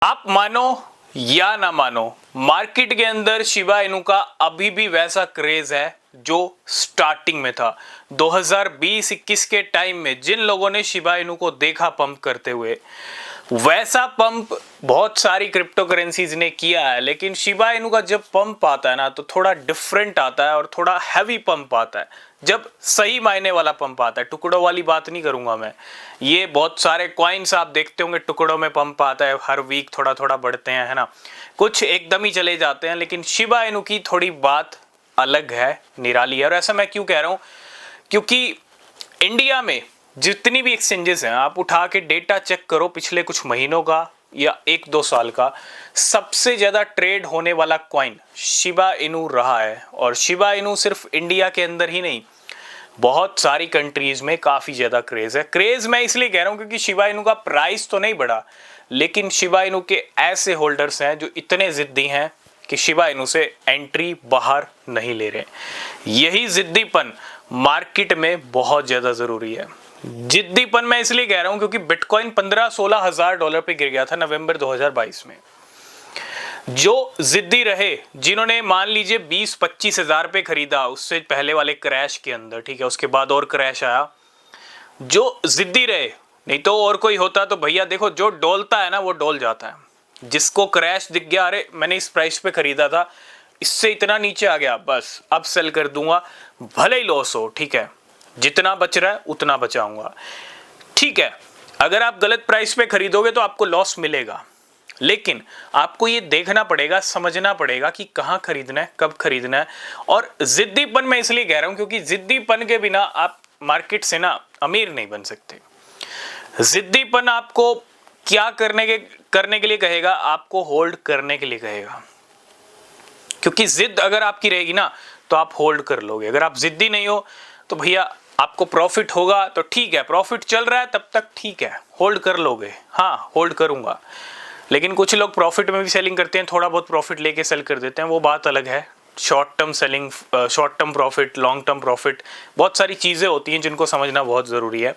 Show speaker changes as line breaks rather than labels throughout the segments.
आप मानो या ना मानो, मार्केट के अंदर शिबा इनू का अभी भी वैसा क्रेज है जो स्टार्टिंग में था। 2020-21 के टाइम में जिन लोगों ने शिबा इनू को देखा पंप करते हुए, वैसा पंप बहुत सारी क्रिप्टो करेंसीज ने किया है। लेकिन शिबा इनू का जब पंप आता है ना, तो थोड़ा डिफरेंट आता है और थोड़ा हैवी पंप आता है। जब सही मायने वाला पंप आता है, टुकड़ों वाली बात नहीं करूंगा मैं। ये बहुत सारे कॉइन्स आप देखते होंगे टुकड़ों में पंप आता है, हर वीक थोड़ा थोड़ा बढ़ते हैं, है ना। कुछ एकदम ही चले जाते हैं, लेकिन शिबा इनू की थोड़ी बात अलग है, निराली है। और ऐसा मैं क्यों कह रहा हूं, क्योंकि इंडिया में जितनी भी एक्सचेंजेस हैं, आप उठा के डेटा चेक करो पिछले कुछ महीनों का या 1-2 साल का, सबसे ज्यादा ट्रेड होने वाला कॉइन शिबा इनू रहा है। और शिबा इनू सिर्फ इंडिया के अंदर ही नहीं, बहुत सारी कंट्रीज में काफी ज्यादा क्रेज है। क्रेज मैं इसलिए कह रहा हूं क्योंकि शिबा इनू का प्राइस तो नहीं बढ़ा, लेकिन शिबा इनू के ऐसे होल्डर्स हैं जो इतने जिद्दी हैं कि शिबा इनू से एंट्री बाहर नहीं ले रहे। यही जिद्दीपन मार्केट में बहुत ज्यादा जरूरी है। जिद्दीपन मैं इसलिए कह रहा हूं क्योंकि बिटकॉइन 15-16 हजार डॉलर पे गिर गया था नवंबर 2022 में। जो जिद्दी रहे, जिन्होंने मान लीजिए 20-25 हजार पे खरीदा उससे पहले वाले क्रैश के अंदर, ठीक है, उसके बाद और क्रैश आया, जो जिद्दी रहे, नहीं तो और कोई होता तो भैया देखो, जो डोलता है ना वो डोल जाता है। जिसको क्रैश दिख गया, अरे मैंने इस प्राइस पे खरीदा था, इससे इतना नीचे आ गया, बस अब सेल कर दूंगा, भले ही लॉस हो, ठीक है, जितना बच रहा है उतना बचाऊंगा। ठीक है, अगर आप गलत प्राइस पे खरीदोगे तो आपको लॉस मिलेगा, लेकिन आपको ये देखना पड़ेगा, समझना पड़ेगा कि कहां खरीदना है, कब खरीदना है। और जिद्दीपन मैं इसलिए कह रहा हूं क्योंकि जिद्दीपन के बिना आप मार्केट से ना अमीर नहीं बन सकते। जिद्दीपन आपको क्या करने के लिए कहेगा, आपको होल्ड करने के लिए कहेगा। क्योंकि जिद अगर आपकी रहेगी ना तो आप होल्ड कर लोगे। अगर आप जिद्दी नहीं हो तो भैया आपको प्रॉफिट होगा तो ठीक है, प्रॉफिट चल रहा है तब तक ठीक है, होल्ड कर लोगे, हाँ होल्ड करूंगा। लेकिन कुछ लोग प्रॉफिट में भी सेलिंग करते हैं, थोड़ा बहुत प्रॉफिट लेके सेल कर देते हैं, वो बात अलग है। Short term selling, short term profit, long term profit, बहुत सारी चीजें होती हैं जिनको समझना बहुत जरूरी है।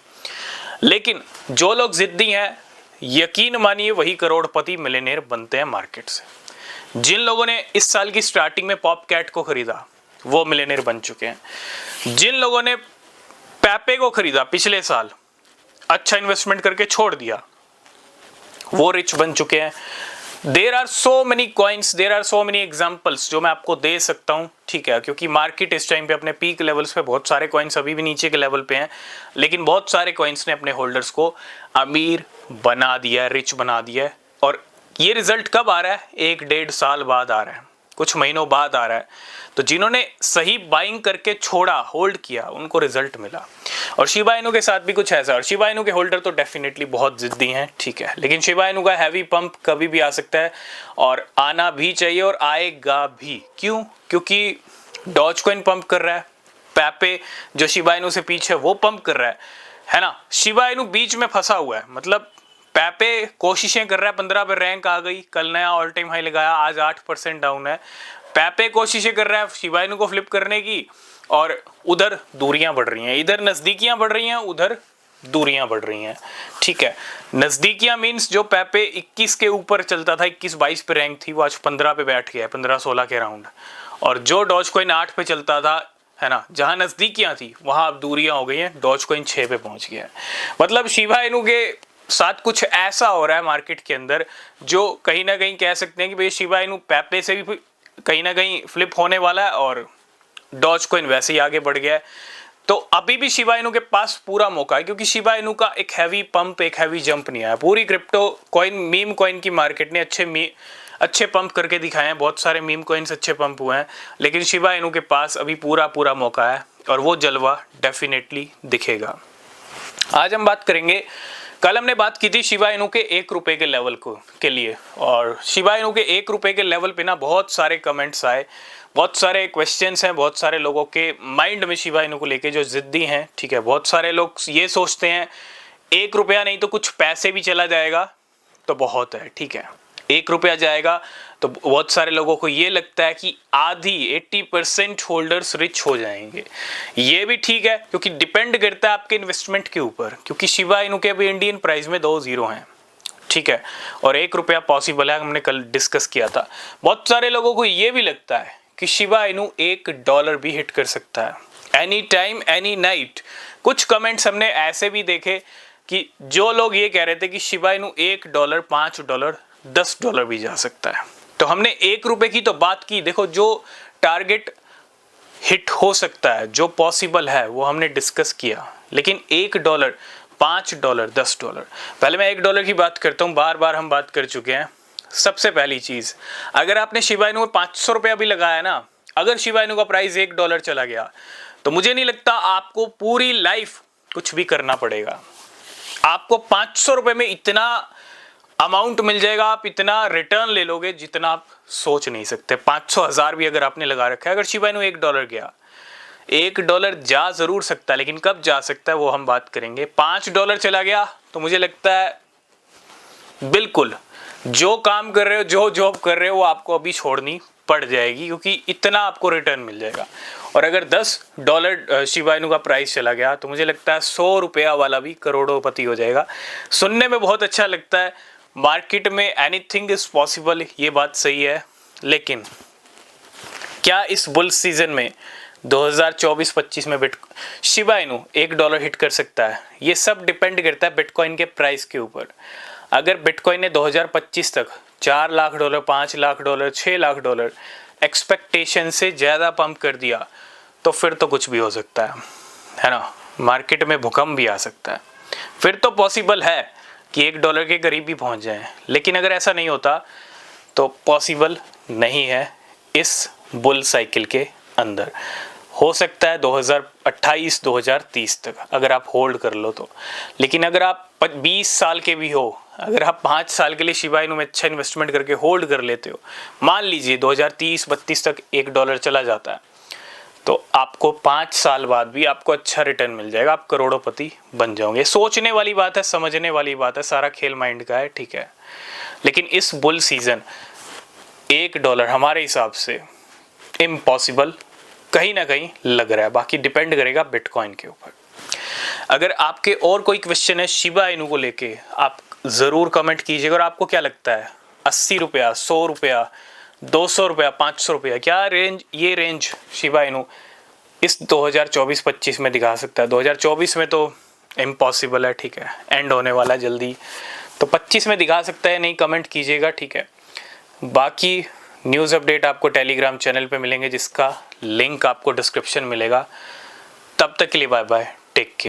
लेकिन जो लोग जिद्दी हैं, यकीन मानिए वही करोड़पति मिलियनेयर बनते हैं मार्केट से। जिन लोगों ने इस साल की स्टार्टिंग में पॉप कैट को खरीदा वो मिलियनेयर बन चुके हैं। जिन लोगों ने पैपे को खरीदा पिछले साल, अच्छा इन्वेस्टमेंट करके छोड़ दिया, वो रिच बन चुके हैं। There are so many coins, there are so many examples जो मैं आपको दे सकता हूं, ठीक है, क्योंकि मार्केट इस टाइम पे अपने पीक लेवल्स पे, बहुत सारे कॉइन्स अभी भी नीचे के लेवल पे हैं, लेकिन बहुत सारे कॉइन्स ने अपने होल्डर्स को अमीर बना दिया, रिच बना दिया है। और ये रिजल्ट कब आ रहा है? 1-1.5 साल बाद आ रहा है, कुछ महीनों बाद आ रहा है। तो जिन्होंने सही बाइंग करके छोड़ा, होल्ड किया, उनको रिजल्ट मिला। और शिबा इनू के साथ भी कुछ ऐसा। और शिबा इनू के होल्डर तो डेफिनेटली बहुत जिद्दी हैं, ठीक है, लेकिन शिबा इनू का हैवी पंप कभी भी आ सकता है और आना भी चाहिए और आएगा भी। क्यों? क्योंकि डॉज कॉइन पंप कर रहा है, पैपे जो शिबा इनू से पीछे वो पंप कर रहा है ना। शिबा इनू बीच में फंसा हुआ है, मतलब पैपे कोशिशें कर रहा है, 15 पे रैंक आ गई, कल नया ऑल टाइम हाई लगाया, आज 8% डाउन है। पैपे कोशिशें कर रहा है शिबा इनू को फ्लिप करने की, और उधर दूरियां बढ़ रही हैं, इधर नजदीकियां बढ़ रही हैं, उधर दूरियां बढ़ रही हैं, ठीक है। नजदीकियां मींस जो पैपे 21 के ऊपर चलता था, 21-22 पे रैंक थी, वो आज 15 पे बैठ गया है, 15-16 के राउंड। और जो डॉज कॉइन 8 पे चलता था, है ना, जहां नजदीकियां थी वहां अब दूरियां हो गई हैं, डॉज कॉइन 6 पे पहुंच गया है। मतलब शिबा इनू के साथ कुछ ऐसा हो रहा है मार्केट के अंदर जो कहीं ना कहीं कह सकते हैं कि भाई शिबा इनू पैपे से भी कहीं ना कहीं फ्लिप होने वाला है और डॉज कॉइन वैसे ही आगे बढ़ गया है। तो अभी भी शिबा इनू के पास पूरा मौका है, क्योंकि शिबा इनू का एक हैवी पंप, एक हैवी जंप नहीं आया। पूरी क्रिप्टो कॉइन, मीम कॉइन की मार्केट ने अच्छे पंप करके दिखाए हैं, बहुत सारे मीम कॉइन्स अच्छे पंप हुए हैं, लेकिन शिबा इनू के पास अभी पूरा मौका है और वो जलवा डेफिनेटली दिखेगा। आज हम बात करेंगे, कल हमने बात की थी शिबा इनू के 1 रुपए के लेवल के लिए, और शिबा इनू के 1 रुपए के लेवल पे ना बहुत सारे कमेंट्स आए, बहुत सारे क्वेश्चंस हैं, बहुत सारे लोगों के माइंड में शिबा इनू को लेके जो जिद्दी हैं, ठीक है। बहुत सारे लोग ये सोचते हैं 1 रुपया नहीं तो कुछ पैसे भी चला जाएगा तो बहुत है, ठीक है। 1 रुपया जाएगा तो बहुत सारे लोगों को ये लगता है कि आधी 80% होल्डर्स रिच हो जाएंगे। ये भी ठीक है, क्योंकि डिपेंड करता है आपके इन्वेस्टमेंट के ऊपर, क्योंकि शिबा इनू के अभी इंडियन प्राइस में 2 जीरो हैं, ठीक है, और 1 रुपया पॉसिबल है, हमने कल डिस्कस किया था। बहुत सारे लोगों को ये भी लगता है कि शिबा इनू $1 भी हिट कर सकता है एनी टाइम एनी नाइट। कुछ कमेंट्स हमने ऐसे भी देखे कि जो लोग ये कह रहे थे कि शिबा इनू $1, $5, $10 भी जा सकता है। तो हमने 1 रुपए की तो बात की, देखो जो टारगेट हिट हो सकता है, जो पॉसिबल है, वो हमने डिस्कस किया। लेकिन $1, $5, $10, पहले मैं $1 की बात करता हूँ, बार बार हम बात कर चुके हैं। सबसे पहली चीज, अगर आपने शिबा इनू में 500 रुपया भी लगाया ना, अगर शिबा इनू का प्राइस $1 चला गया तो मुझे नहीं लगता आपको पूरी लाइफ कुछ भी करना पड़ेगा। आपको 500 रुपए में इतना अमाउंट मिल जाएगा, आप इतना रिटर्न ले लोगे जितना आप सोच नहीं सकते। 500,000 भी अगर आपने लगा रखा है, अगर शिबा इनू $1 गया, $1 जा जरूर सकता है, लेकिन कब जा सकता है वो हम बात करेंगे। $5 चला गया तो मुझे लगता है बिल्कुल जो काम कर रहे हो, जो जॉब कर रहे हो, वो आपको अभी छोड़नी पड़ जाएगी, क्योंकि इतना आपको रिटर्न मिल जाएगा। और अगर $10 शिबा इनू का प्राइस चला गया तो मुझे लगता है 100 रुपया वाला भी करोड़ोंपति हो जाएगा। सुनने में बहुत अच्छा लगता है, मार्केट में एनीथिंग इज पॉसिबल, ये बात सही है। लेकिन क्या इस बुल सीजन में 2024-25 में शिबा इनू $1 हिट कर सकता है? ये सब डिपेंड करता है बिटकॉइन के प्राइस के ऊपर। अगर बिटकॉइन ने 2025 तक $4 लाख, $5 लाख, $6 लाख एक्सपेक्टेशन से ज़्यादा पंप कर दिया तो फिर तो कुछ भी हो सकता है ना। मार्केट में भूकंप भी आ सकता है, फिर तो पॉसिबल है कि $1 के करीब भी पहुंच जाए। लेकिन अगर ऐसा नहीं होता तो पॉसिबल नहीं है इस बुल साइकिल के अंदर। हो सकता है 2028-2030 तक अगर आप होल्ड कर लो तो। लेकिन अगर आप 20 साल के भी हो, अगर आप 5 साल के लिए शिबा इनू में अच्छा इन्वेस्टमेंट करके होल्ड कर लेते हो, मान लीजिए 2030-32 तक $1 चला जाता है, तो आपको 5 साल बाद भी आपको अच्छा रिटर्न मिल जाएगा, आप करोड़ोंपति बन जाओगे। सोचने वाली बात है, समझने वाली बात है, सारा खेल माइंड का है, ठीक है। लेकिन इस बुल सीजन $1 हमारे हिसाब से इम्पॉसिबल कहीं ना कहीं लग रहा है। बाकी डिपेंड करेगा बिटकॉइन के ऊपर। अगर आपके और कोई क्वेश्चन है शिबा इनू को लेके, आप ज़रूर कमेंट कीजिएगा। और आपको क्या लगता है, $80, $100, $200, $500, क्या ये रेंज शिबा इनू इस 2024-25 में दिखा सकता है? 2024 में तो इम्पॉसिबल है, ठीक है, एंड होने वाला है जल्दी। तो 25 में दिखा सकता है, नहीं, कमेंट कीजिएगा, ठीक है। बाकी न्यूज़ अपडेट आपको टेलीग्राम चैनल पे मिलेंगे, जिसका लिंक आपको डिस्क्रिप्शन मिलेगा। तब तक के लिए बाय बाय, टेक केयर।